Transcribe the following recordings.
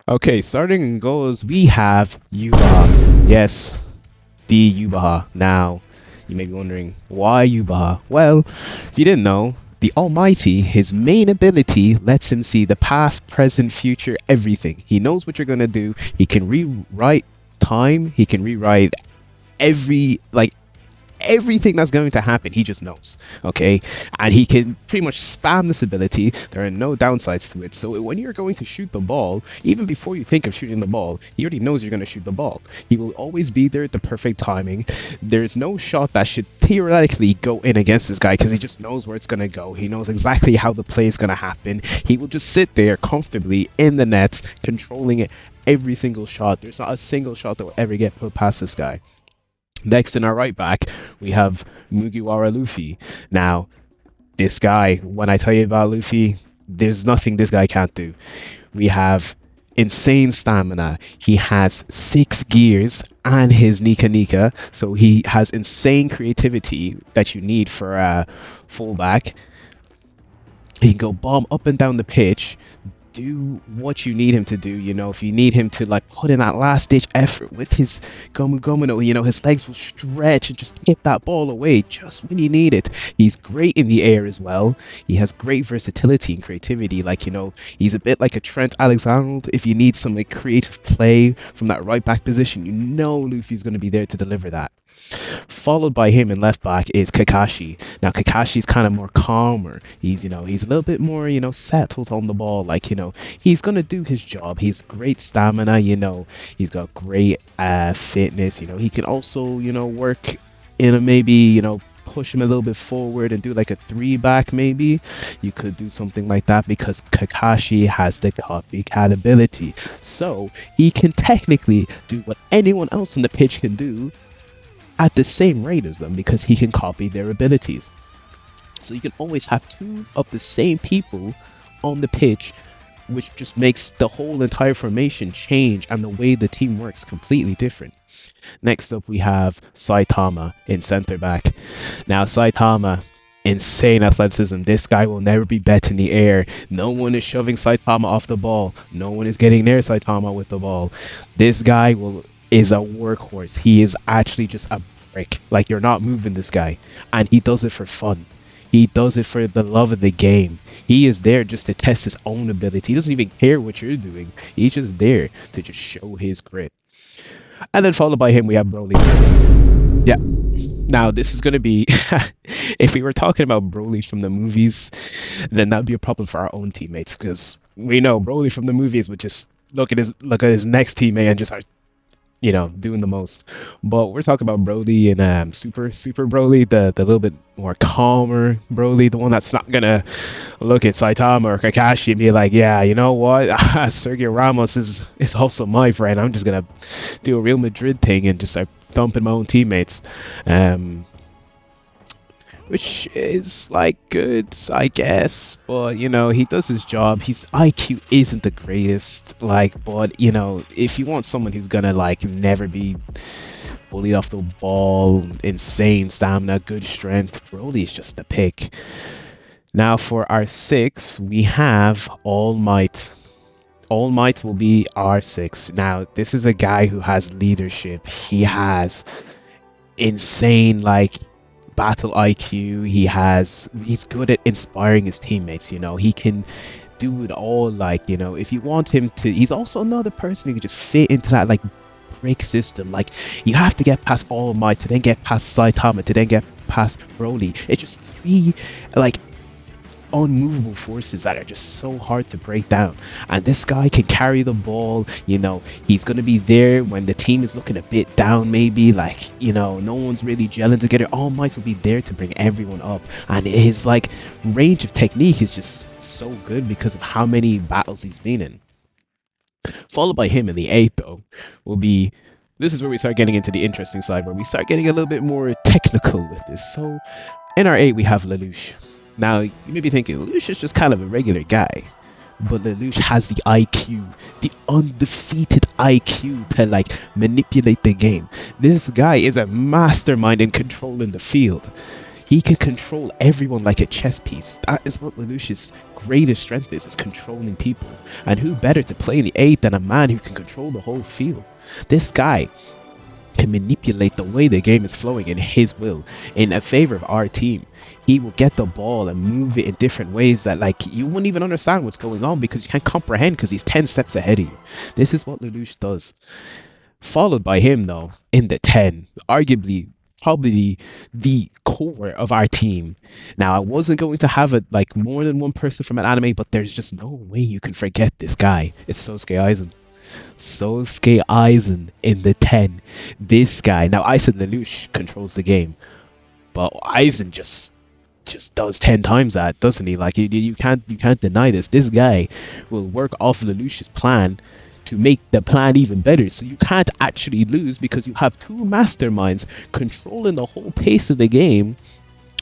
Okay, starting in goals, we have Yubaha. Yes, the Yubaha. Now, you may be wondering, why Yubaha? Well, if you didn't know, the Almighty, his main ability lets him see the past, present, future, everything. He knows what you're going to do. He can rewrite time. He can rewrite everything that's going to happen. He just knows. Okay, and he can pretty much spam this ability. There are no downsides to it. So when you're going to shoot the ball, even before you think of shooting the ball, he already knows you're going to shoot the ball. He will always be there at the perfect timing. There's no shot that should theoretically go in against this guy because he just knows where it's going to go. He knows exactly how the play is going to happen. He will just sit there comfortably in the nets, controlling it every single shot. There's not a single shot that will ever get put past this guy. Next in our right back, we have Mugiwara Luffy. Now, this guy, when I tell you about Luffy, there's nothing this guy can't do. We have insane stamina. He has 6 gears and his Nika Nika. So he has insane creativity that you need for a fullback. He can go bomb up and down the pitch, do what you need him to do. You know, if you need him to like put in that last ditch effort with his Gomu Gomu no, you know, his legs will stretch and just tip that ball away just when you need it. He's great in the air as well. He has great versatility and creativity. Like, you know, he's a bit like a Trent Alexander. If you need some like creative play from that right back position, you know Luffy's going to be there to deliver that. Followed by him in left back is Kakashi. Now Kakashi's kind of more calmer. He's, you know, he's a little bit more, you know, settled on the ball. Like, you know, he's gonna do his job. He's great stamina, you know, he's got great fitness. You know, he can also, you know, work in a maybe, you know, push him a little bit forward and do like a 3-back maybe. You could do something like that because Kakashi has the copycat ability. So he can technically do what anyone else on the pitch can do at the same rate as them because he can copy their abilities. So you can always have 2 of the same people on the pitch, which just makes the whole entire formation change and the way the team works completely different. Next up we have Saitama in center back. Now Saitama, insane athleticism. This guy will never be bet in the air. No one is shoving Saitama off the ball. No one is getting near Saitama with the ball. This guy is a workhorse. He is actually just a brick. Like, you're not moving this guy, and he does it for fun. He does it for the love of the game. He is there just to test his own ability. He doesn't even care what you're doing. He's just there to just show his grit. And then followed by him we have Broly. Yeah, now this is gonna be if we were talking about Broly from the movies, then that'd be a problem for our own teammates, because we know Broly from the movies would just look at his next teammate and just start, you know, doing the most. But we're talking about Broly and super Broly, the little bit more calmer Broly, the one that's not gonna look at Saitama or Kakashi and be like, yeah, you know what, Sergio Ramos is also my friend. I'm just gonna do a Real Madrid thing and just start thumping my own teammates. Which is like good, I guess, but you know, he does his job. His IQ isn't the greatest, like, but you know, if you want someone who's gonna like never be bullied off the ball, insane stamina, good strength, Broly is just the pick. Now for our 6, we have All Might. All Might will be our 6. Now this is a guy who has leadership. He has insane like battle IQ. He's good at inspiring his teammates. You know, he can do it all. Like, you know, if you want him to, he's also another person who can just fit into that like break system. Like, you have to get past All Might to then get past Saitama to then get past Broly. It's just 3 like unmovable forces that are just so hard to break down, and this guy can carry the ball. You know, he's gonna be there when the team is looking a bit down, maybe like, you know, no one's really gelling together. All Might will be there to bring everyone up, and his like range of technique is just so good because of how many battles he's been in. Followed by him in the 8th though will be, this is where we start getting into the interesting side, where we start getting a little bit more technical with this. So in our 8 we have Lelouch. Now, you may be thinking, Lelouch is just kind of a regular guy, but Lelouch has the IQ, the undefeated IQ to like manipulate the game. This guy is a mastermind in controlling the field. He can control everyone like a chess piece. That is what Lelouch's greatest strength is controlling people. And who better to play in the 8 than a man who can control the whole field? This guy can manipulate the way the game is flowing in his will, in a favor of our team. He will get the ball and move it in different ways that like you wouldn't even understand what's going on because you can't comprehend because he's 10 steps ahead of you. This is what Lelouch does. Followed by him though, in the 10, arguably probably the core of our team. Now I wasn't going to have it like more than one person from an anime, but there's just no way you can forget this guy. It's Sosuke Aizen. Sosuke Aizen in the 10. This guy. Now I said Lelouch controls the game, but Aizen just does 10 times that, doesn't he? Like you can't deny this. This guy will work off Lelouch's plan to make the plan even better, so you can't actually lose because you have two masterminds controlling the whole pace of the game,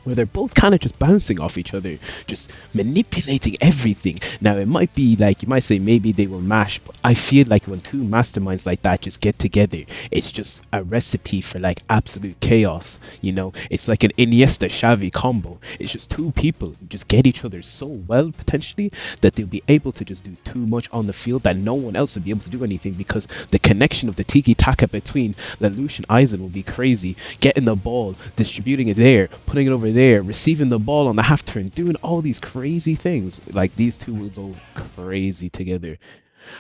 where they're both kind of just bouncing off each other, just manipulating everything. Now it might be like, you might say maybe they were mashed, but I feel like when two masterminds like that just get together, it's just a recipe for like absolute chaos. You know, it's like an Iniesta Xavi combo. It's just two people who just get each other so well potentially that they'll be able to just do too much on the field that no one else will be able to do anything, because the connection of the tiki-taka between Lelouch and Aizen will be crazy. Getting the ball, distributing it there, putting it over there, receiving the ball on the half turn, doing all these crazy things. Like these two will go crazy together.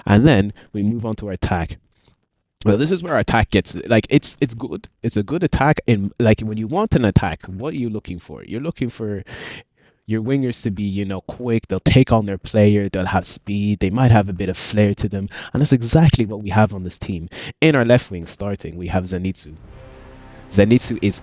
And then we move on to our attack. Well, this is where our attack gets like it's good. It's a good attack. In like when you want an attack, what are you looking for? You're looking for your wingers to be, you know, quick. They'll take on their player. They'll have speed. They might have a bit of flair to them, and that's exactly what we have on this team. In our left wing, starting, we have Zenitsu. Zenitsu is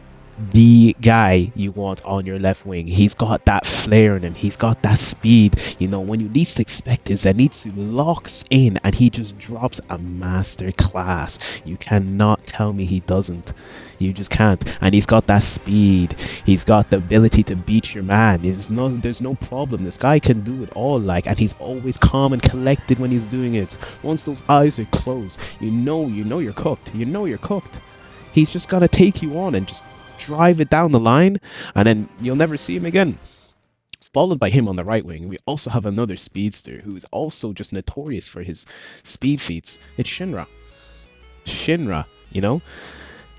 the guy you want on your left wing. He's got that flair in him. He's got that speed. You know, when you least expect it, Zenitsu locks in and he just drops a master class. You cannot tell me he doesn't. You just can't. And he's got that speed. He's got the ability to beat your man. There's no problem. This guy can do it all, like, and he's always calm and collected when he's doing it. Once those eyes are closed, you know you're cooked. You know you're cooked. He's just gotta take you on and just drive it down the line, and then you'll never see him again. Followed by him on the right wing, we also have another speedster who is also just notorious for his speed feats. It's Shinra. Shinra, you know?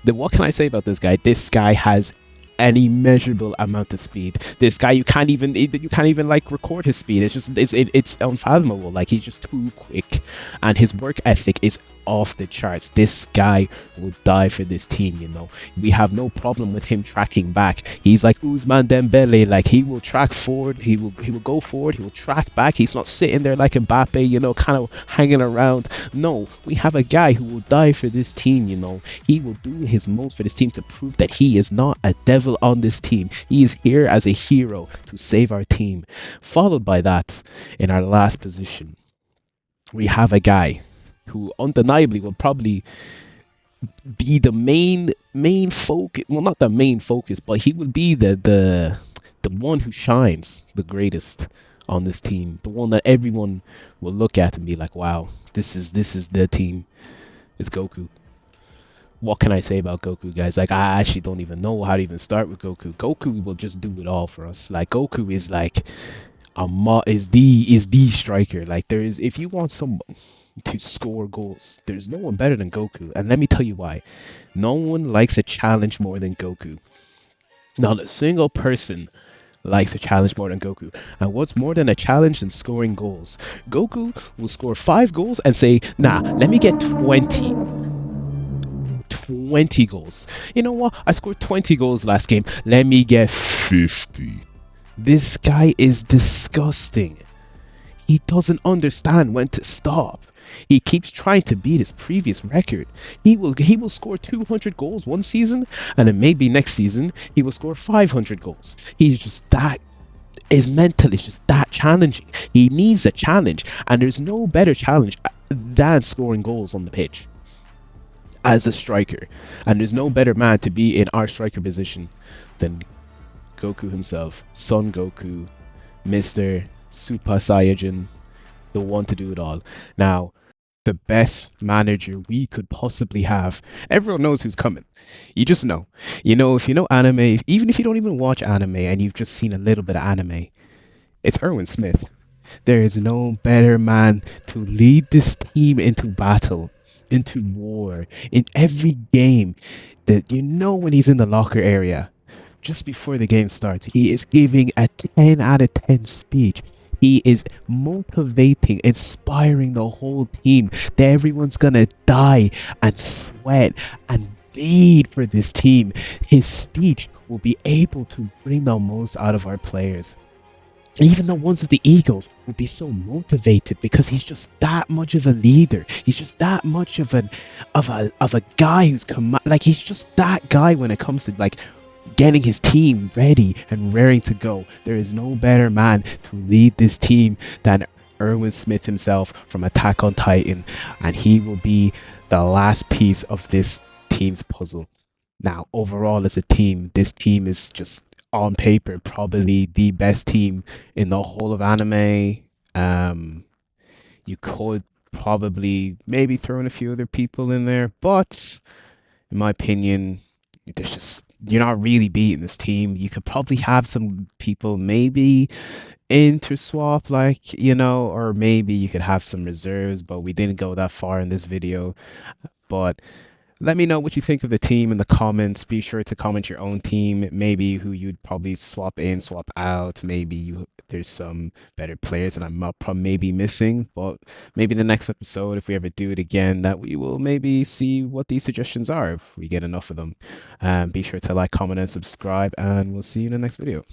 What can I say about this guy? This guy has an immeasurable amount of speed. This guy, you can't even like record his speed. It's unfathomable. Like, he's just too quick, and his work ethic is off the charts. This guy would die for this team, you know. We have no problem with him tracking back. He's like Ousmane Dembele. Like, he will track forward, he will go forward, he will track back. He's not sitting there like Mbappe, you know, kind of hanging around. No, we have a guy who will die for this team, you know. He will do his most for this team to prove that he is not a devil on this team. He is here as a hero to save our team. Followed by that, in our last position, we have a guy who undeniably will probably be the main focus. Well, not the main focus, but he will be the one who shines the greatest on this team. The one that everyone will look at and be like, wow, this is the team. It's Goku. What can I say about Goku, guys? Like, I actually don't even know how to even start with Goku. Goku will just do it all for us. Like, Goku is like is the striker. Like, if you want someone to score goals, there's no one better than Goku, and let me tell you why. No one likes a challenge more than Goku. Not a single person likes a challenge more than Goku. And what's more than a challenge than scoring goals? Goku will score 5 goals and say, nah, let me get 20 goals. You know what? I scored 20 goals last game. Let me get 50. This guy is disgusting. He doesn't understand when to stop. He keeps trying to beat his previous record. He will score 200 goals one season, and then maybe next season he will score 500 goals. He's just that. His mental is just that challenging. He needs a challenge, and there's no better challenge than scoring goals on the pitch as a striker. And there's no better man to be in our striker position than Goku himself, Son Goku, Mr. Super Saiyajin, the one to do it all. Now, the best manager we could possibly have. Everyone knows who's coming. You just know. You know, if you know anime, even if you don't even watch anime and you've just seen a little bit of anime, it's Erwin Smith. There is no better man to lead this team into battle, into war, in every game. That you know when he's in the locker area, just before the game starts, he is giving a 10 out of 10 speech. He is motivating, inspiring the whole team that everyone's gonna die and sweat and bleed for this team. His speech will be able to bring the most out of our players. Even the ones with the egos will be so motivated because he's just that much of a leader. He's just that much of a guy who's like he's just that guy when it comes to like getting his team ready and raring to go. There is no better man to lead this team than Erwin Smith himself from Attack on Titan, and he will be the last piece of this team's puzzle. Now, overall as a team, this team is just on paper probably the best team in the whole of anime. You could probably maybe throw in a few other people in there, but in my opinion, there's just you're not really beating this team. You could probably have some people maybe interswap, like or maybe you could have some reserves, but we didn't go that far in this video. But let me know what you think of the team in the comments. Be sure to comment your own team, maybe who you'd probably swap in, swap out. Maybe there's some better players that I'm maybe missing, but maybe the next episode, if we ever do it again, that we will maybe see what these suggestions are if we get enough of them. Be sure to like, comment, and subscribe, and we'll see you in the next video.